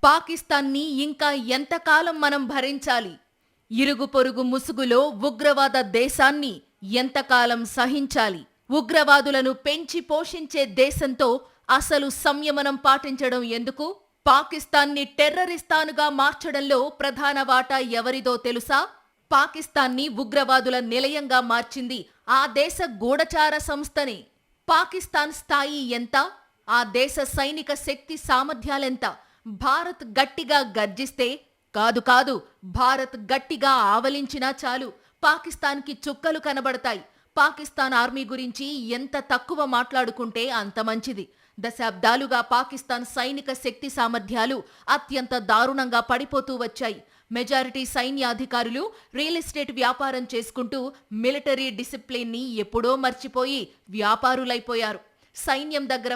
పాకిస్తాన్ని ఇంకా ఎంతకాలం మనం భరించాలి? ఇరుగు పొరుగు ముసుగులో ఉగ్రవాద దేశాన్ని ఎంతకాలం సహించాలి? ఉగ్రవాదులను పెంచి పోషించే దేశంతో అసలు సంయమనం పాటించడం ఎందుకు? పాకిస్తాన్ని టెర్రరిస్తానుగా మార్చడంలో ప్రధాన వాటా ఎవరిదో తెలుసా? పాకిస్తాన్ని ఉగ్రవాదుల నిలయంగా మార్చింది ఆ దేశ గూఢచార సంస్థనే. పాకిస్తాన్ స్థాయి ఎంత? ఆ దేశ సైనిక శక్తి సామర్థ్యాలెంత? భారత్ గట్టిగా గర్జిస్తే కాదు భారత్ గట్టిగా ఆవలించినా చాలు పాకిస్తాన్కి చుక్కలు కనబడతాయి. పాకిస్తాన్ ఆర్మీ గురించి ఎంత తక్కువ మాట్లాడుకుంటే అంత మంచిది. దశాబ్దాలుగా పాకిస్తాన్ సైనిక శక్తి సామర్థ్యాలు అత్యంత దారుణంగా పడిపోతూ వచ్చాయి. మెజారిటీ సైన్యాధికారులు రియల్ ఎస్టేట్ వ్యాపారం చేసుకుంటూ మిలిటరీ డిసిప్లిన్ని ఎప్పుడో మర్చిపోయి వ్యాపారులైపోయారు. సైన్యం దగ్గర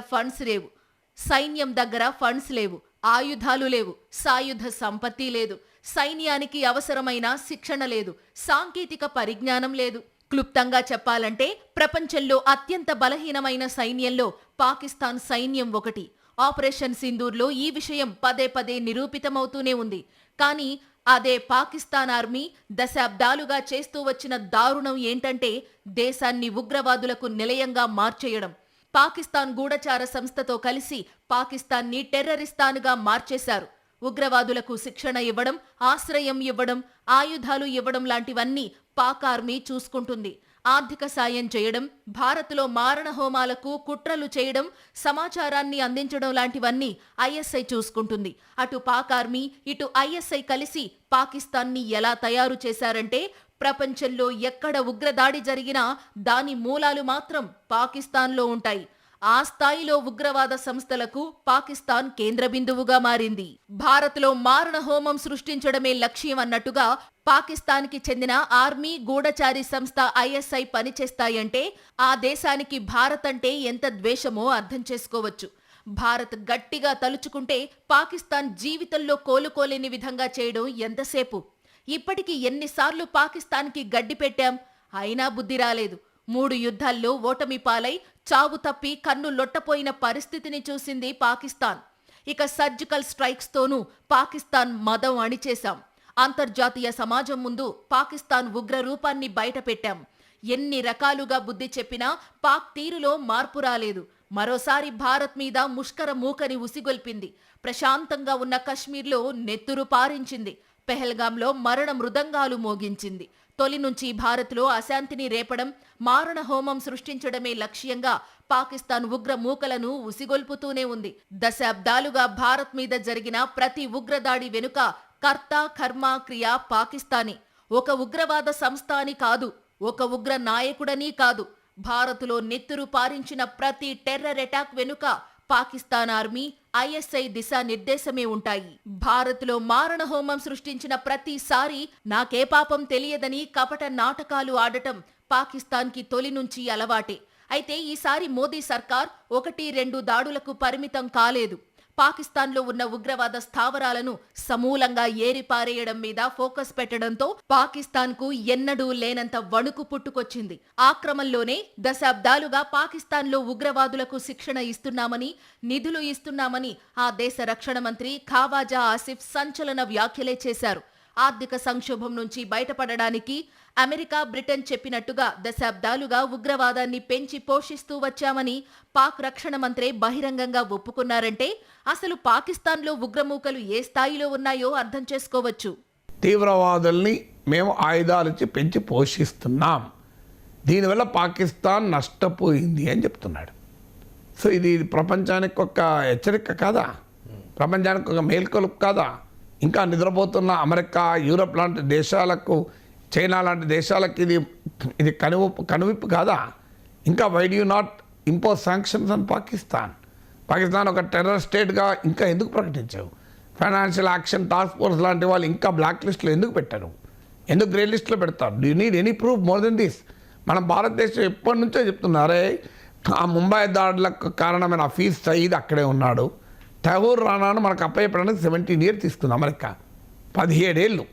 ఫండ్స్ లేవు, ఆయుధాలు లేవు, సాయుధ సంపత్తి లేదు, సైన్యానికి అవసరమైన శిక్షణ లేదు, సాంకేతిక పరిజ్ఞానం లేదు. క్లుప్తంగా చెప్పాలంటే ప్రపంచంలో అత్యంత బలహీనమైన సైన్యంలో పాకిస్తాన్ సైన్యం ఒకటి. ఆపరేషన్ సింధూర్లో ఈ విషయం పదే పదే నిరూపితమవుతూనే ఉంది. కానీ అదే పాకిస్తాన్ ఆర్మీ దశాబ్దాలుగా చేస్తూ వచ్చిన దారుణం ఏంటంటే దేశాన్ని ఉగ్రవాదులకు నిలయంగా మార్చేయడం. పాకిస్తాన్ గూఢచార సంస్థతో కలిసి పాకిస్తాన్ని టెర్రరిస్తానుగా మార్చేశారు. ఉగ్రవాదులకు శిక్షణ ఇవ్వడం, ఆశ్రయం ఇవ్వడం, ఆయుధాలు ఇవ్వడం లాంటివన్నీ పాక్ ఆర్మీ చూసుకుంటుంది. ఆర్థిక సాయం చేయడం, భారత్లో మారణ హోమాలకు కుట్రలు చేయడం, సమాచారాన్ని అందించడం లాంటివన్నీ ఐఎస్ఐ చూసుకుంటుంది. అటు పాక్ ఆర్మీ, ఇటు ఐఎస్ఐ కలిసి పాకిస్తాన్ని ఎలా తయారు చేశారంటే ప్రపంచంలో ఎక్కడ ఉగ్రదాడి జరిగినా దాని మూలాలు మాత్రం పాకిస్తాన్లో ఉంటాయి. ఆ స్థాయిలో ఉగ్రవాద సంస్థలకు పాకిస్తాన్ కేంద్ర బిందువుగా మారింది. భారత్లో మారణ హోమం సృష్టించడమే లక్ష్యం అన్నట్టుగా పాకిస్తాన్కి చెందిన ఆర్మీ గూఢచారి సంస్థ ఐఎస్ఐ పనిచేస్తాయంటే ఆ దేశానికి భారత్ అంటే ఎంత ద్వేషమో అర్థం చేసుకోవచ్చు. భారత్ గట్టిగా తలుచుకుంటే పాకిస్తాన్ జీవితంలో కోలుకోలేని విధంగా చేయడం ఎంతసేపు? ఇప్పటికి ఎన్నిసార్లు పాకిస్తాన్కి గడ్డి పెట్టాం, అయినా బుద్ధి రాలేదు. 3 యుద్ధాల్లో ఓటమి పాలై చావు తప్పి కన్ను లొట్టపోయిన పరిస్థితిని చూసింది పాకిస్తాన్. ఇక సర్జికల్ స్ట్రైక్స్తోనూ పాకిస్తాన్ మదం అణిచేశాం. అంతర్జాతీయ సమాజం ముందు పాకిస్తాన్ ఉగ్ర రూపాన్ని బయటపెట్టాం. ఎన్ని రకాలుగా బుద్ధి చెప్పినా పాక్ తీరులో మార్పు రాలేదు. మరోసారి భారత్ మీద ముష్కర మూకని ఉసిగొల్పింది. ప్రశాంతంగా ఉన్న కశ్మీర్లో నెత్తురు పారించింది. పెహల్గాంలో మరణ మృదంగాలు మోగించింది. తొలి నుంచి భారత్లో అశాంతిని రేపడం, మారణ హోమం సృష్టించడమే లక్ష్యంగా పాకిస్తాన్ ఉగ్ర మూకలను ఉసిగొల్పుతూనే ఉంది. దశాబ్దాలుగా భారత్ మీద జరిగిన ప్రతి ఉగ్రదాడి వెనుక కర్త కర్మ క్రియ పాకిస్తానీ. ఒక ఉగ్రవాద సంస్థ అని కాదు, ఒక ఉగ్ర నాయకుడని కాదు, భారత్లో నెత్తురు పారించిన ప్రతి టెర్రర్ అటాక్ వెనుక పాకిస్తాన్ ఆర్మీ, ఐఎస్ఐ దిశా నిర్దేశమే ఉంటాయి. భారత్లో మారణ హోమం సృష్టించిన ప్రతిసారి నాకే పాపం తెలియదని కపట నాటకాలు ఆడటం పాకిస్తాన్కి తొలి నుంచి అలవాటే. అయితే ఈసారి మోదీ సర్కార్ 1-2 దాడులకు పరిమితం కాలేదు. పాకిస్తాన్లో ఉన్న ఉగ్రవాద స్థావరాలను సమూలంగా ఏరిపారేయడం మీద ఫోకస్ పెట్టడంతో పాకిస్తాన్కు ఎన్నడూ లేనంత వణుకు పుట్టుకొచ్చింది. ఆ క్రమంలోనే దశాబ్దాలుగా పాకిస్తాన్లో ఉగ్రవాదులకు శిక్షణ ఇస్తున్నామని, నిధులు ఇస్తున్నామని ఆ దేశ రక్షణ మంత్రి ఖావాజా ఆసిఫ్ సంచలన వ్యాఖ్యలే చేశారు. ఆర్థిక సంక్షోభం నుంచి బయటపడడానికి అమెరికా, బ్రిటన్ చెప్పినట్టుగా దశాబ్దాలుగా ఉగ్రవాదాన్ని పెంచి పోషిస్తూ వచ్చామని పాక్ రక్షణ మంత్రి బహిరంగంగా ఒప్పుకున్నారంటే అసలు పాకిస్తాన్లో ఉగ్రమూకలు ఏ స్థాయిలో ఉన్నాయో అర్థం చేసుకోవచ్చు. తీవ్రవాదుల్ని మేము ఆయుధాలిచ్చి పెంచి పోషిస్తున్నాం, దీనివల్ల పాకిస్తాన్ నష్టపోయింది అని చెప్తున్నాడు. సో ఇది ప్రపంచానికి ఒక హెచ్చరిక కాదా? ప్రపంచానికి ఒక మేల్కొలుపు కాదా? ఇంకా నిద్రపోతున్న అమెరికా, యూరప్ లాంటి దేశాలకు, చైనా లాంటి దేశాలకు ఇది కనువిప్పు కాదా? ఇంకా why do not impose sanctions on Pakistan? Pakistan ఒక టెర్రర్ స్టేట్గా ఇంకా ఎందుకు ప్రకటించావు? ఫైనాన్షియల్ యాక్షన్ టాస్క్ ఫోర్స్ లాంటి వాళ్ళు ఇంకా బ్లాక్ లిస్ట్లో ఎందుకు పెట్టారు? ఎందుకు గ్రే లిస్ట్లో పెడతారు? Do need any proof more than this? మన భారతదేశం ఎప్పటి నుంచో చెప్తున్నారే, ఆ ముంబై దాడులకు కారణమైన హఫీజ్ సయీద్ అక్కడే ఉన్నాడు. తైమూర్ రానాను మనకు అప్పయ్యపడడానికి 17 years తీసుకుంది అమెరికా, 17 ఏళ్ళు.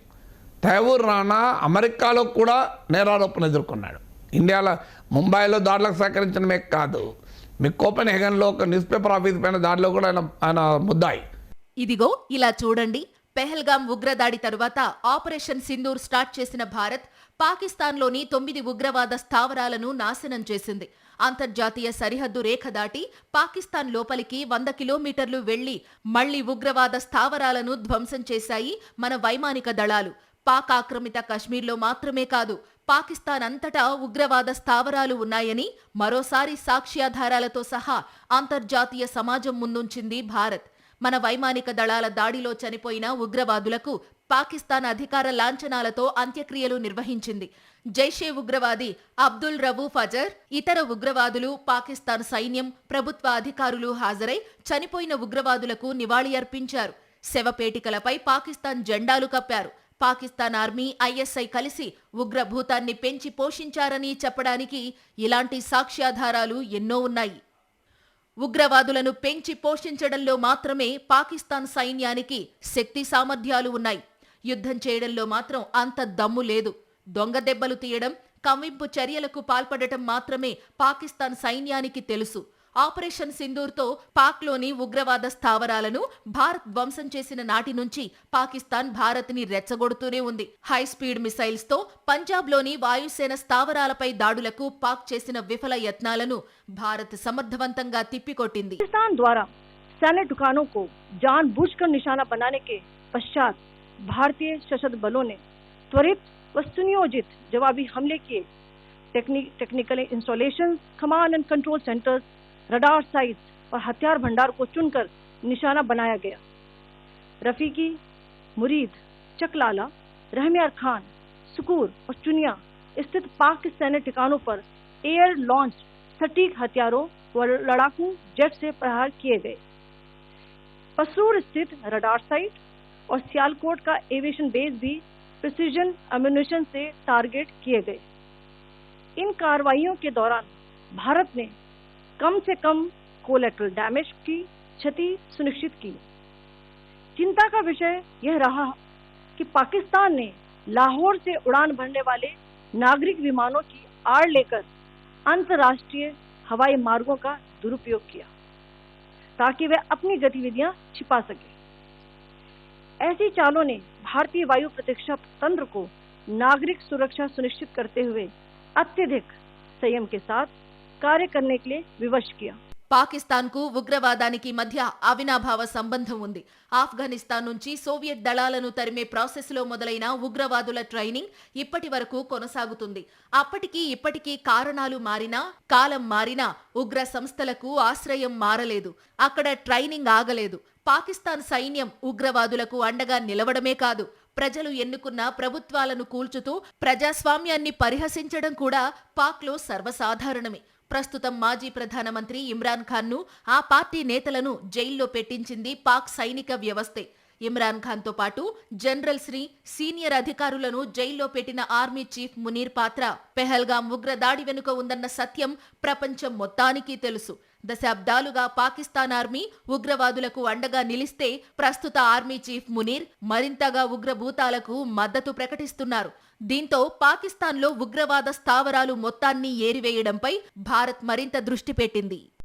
తైమూర్ రానా అమెరికాలో కూడా నేరారోపణ ఎదుర్కొన్నాడు. ఇండియాలో ముంబైలో దాడులకు సహకరించడమే కాదు, మీ కోపెన్హేగన్లో ఒక న్యూస్ పేపర్ ఆఫీస్ పైన దాడిలో కూడా ఆయన ముద్దాయి. ఇదిగో ఇలా చూడండి. పెహల్గాం ఉగ్రదాడి తరువాత ఆపరేషన్ సింధూర్ స్టార్ట్ చేసిన భారత్ పాకిస్తాన్లోని 9 ఉగ్రవాద స్థావరాలను నాశనం చేసింది. అంతర్జాతీయ సరిహద్దు రేఖ దాటి పాకిస్తాన్ లోపలికి 100 కిలోమీటర్లు వెళ్లి మళ్లీ ఉగ్రవాద స్థావరాలను ధ్వంసం చేశాయి మన వైమానిక దళాలు. పాక్ ఆక్రమిత కశ్మీర్లో మాత్రమే కాదు, పాకిస్తాన్ అంతటా ఉగ్రవాద స్థావరాలు ఉన్నాయని మరోసారి సాక్ష్యాధారాలతో సహా అంతర్జాతీయ సమాజం ముందుంచింది భారత్. మన వైమానిక దళాల దాడిలో చనిపోయిన ఉగ్రవాదులకు పాకిస్తాన్ అధికార లాంఛనాలతో అంత్యక్రియలు నిర్వహించింది. జైషే ఉగ్రవాది అబ్దుల్ రవూఫ్ అజర్, ఇతర ఉగ్రవాదులు, పాకిస్తాన్ సైన్యం, ప్రభుత్వ అధికారులు హాజరై చనిపోయిన ఉగ్రవాదులకు నివాళి అర్పించారు. శవపేటికలపై పాకిస్తాన్ జెండాలు కప్పారు. పాకిస్తాన్ ఆర్మీ, ఐఎస్ఐ కలిసి ఉగ్రభూతాన్ని పెంచి పోషించారని చెప్పడానికి ఇలాంటి సాక్ష్యాధారాలు ఎన్నో ఉన్నాయి. ఉగ్రవాదులను పెంచి పోషించడంలో మాత్రమే పాకిస్తాన్ సైన్యానికి శక్తి సామర్థ్యాలు ఉన్నాయి. యుద్ధం చేయడంలో మాత్రం అంత దమ్ము లేదు. దొంగ దెబ్బలు తీయడం, కవ్వింపు చర్యలకు పాల్పడటం మాత్రమే పాకిస్తాన్ సైన్యానికి తెలుసు. ఆపరేషన్ సింధూర్తో పాక్లోని ఉగ్రవాద స్థావరాలను భారత్ ధ్వంసం చేసిన నాటి నుంచి పాకిస్తాన్ భారత్ని రెచ్చగొడుతూనే ఉంది. హై స్పీడ్ మిసైల్స్తో పంజాబ్లోని వాయుసేన స్థావరాలపై దాడులకు పాక్ చేసిన విఫల యత్నాలను భారత్ సమర్థవంతంగా తిప్పికొట్టింది. पाकिस्तान द्वारा सैन्य ठिकानों को जानबूझकर निशाना बनाने के पश्चात भारतीय सशस्त्र बलों ने त्वरित व सुनियोजित जवाबी हमले किए. Technical installation, command and control centres, radar sites और हथियार भंडार को चुनकर निशाना बनाया गया. रफीकी, मुरीद, चकलाला, रहमियार खान, सुकूर और चुनिया स्थित पाक सैन्य ठिकानों पर एयर लॉन्च सटीक हथियारों व लड़ाकू जेट से प्रहार किए गए. पसरूर स्थित रडार साइट और सियालकोट का एविएशन बेस भी प्रिसीजन एम्यूनिशन से टारगेट किए गए. इन कार्रवाइयों के दौरान भारत ने कम से कम कोलैटरल डैमेज की क्षति सुनिश्चित की. चिंता का विषय यह रहा कि पाकिस्तान ने लाहौर से उड़ान भरने वाले नागरिक विमानों की आड़ लेकर अंतर्राष्ट्रीय हवाई मार्गों का दुरुपयोग किया ताकि वे अपनी गतिविधियां छिपा सके. ऐसी चालों ने भारतीय वायु प्रतिरक्षा तंत्र को नागरिक सुरक्षा सुनिश्चित करते हुए अत्यधिक संयम के साथ कार्य करने के लिए विवश किया. పాకిస్తాన్కు ఉగ్రవాదానికి మధ్య అవినాభావ సంబంధం ఉంది. ఆఫ్ఘనిస్తాన్ నుంచి సోవియట్ దళాలను తరిమే ప్రాసెస్లో మొదలైన ఉగ్రవాదుల ట్రైనింగ్ ఇప్పటి వరకు కొనసాగుతుంది. అప్పటికీ ఇప్పటికీ కారణాలు మారినా, కాలం మారినా ఉగ్ర సంస్థలకు ఆశ్రయం మారలేదు. అక్కడ ట్రైనింగ్ ఆగలేదు. పాకిస్తాన్ సైన్యం ఉగ్రవాదులకు అండగా నిలవడమే కాదు, ప్రజలు ఎన్నుకున్న ప్రభుత్వాలను కూల్చుతూ ప్రజాస్వామ్యాన్ని పరిహసించడం కూడా పాక్లో సర్వసాధారణమే. ప్రస్తుతం మాజీ ప్రధానమంత్రి ఇమ్రాన్ ఖాన్ను, ఆ పార్టీ నేతలను జైల్లో పెట్టించింది పాక్ సైనిక వ్యవస్థే. ఇమ్రాన్ ఖాన్తో పాటు జనరల్ శ్రీ, సీనియర్ అధికారులను జైల్లో పెట్టిన ఆర్మీ చీఫ్ మునీర్ పాత్ర పెహల్గాం ఉగ్రదాడి వెనుక ఉందన్న సత్యం ప్రపంచం మొత్తానికి తెలుసు. దశాబ్దాలుగా పాకిస్తాన్ ఆర్మీ ఉగ్రవాదులకు అండగా నిలిస్తే ప్రస్తుత ఆర్మీ చీఫ్ మునీర్ మరింతగా ఉగ్రభూతాలకు మద్దతు ప్రకటిస్తున్నారు. దీంతో పాకిస్తాన్లో ఉగ్రవాద స్థావరాలు మొత్తాన్ని ఏరివేయడంపై భారత్ మరింత దృష్టి పెట్టింది.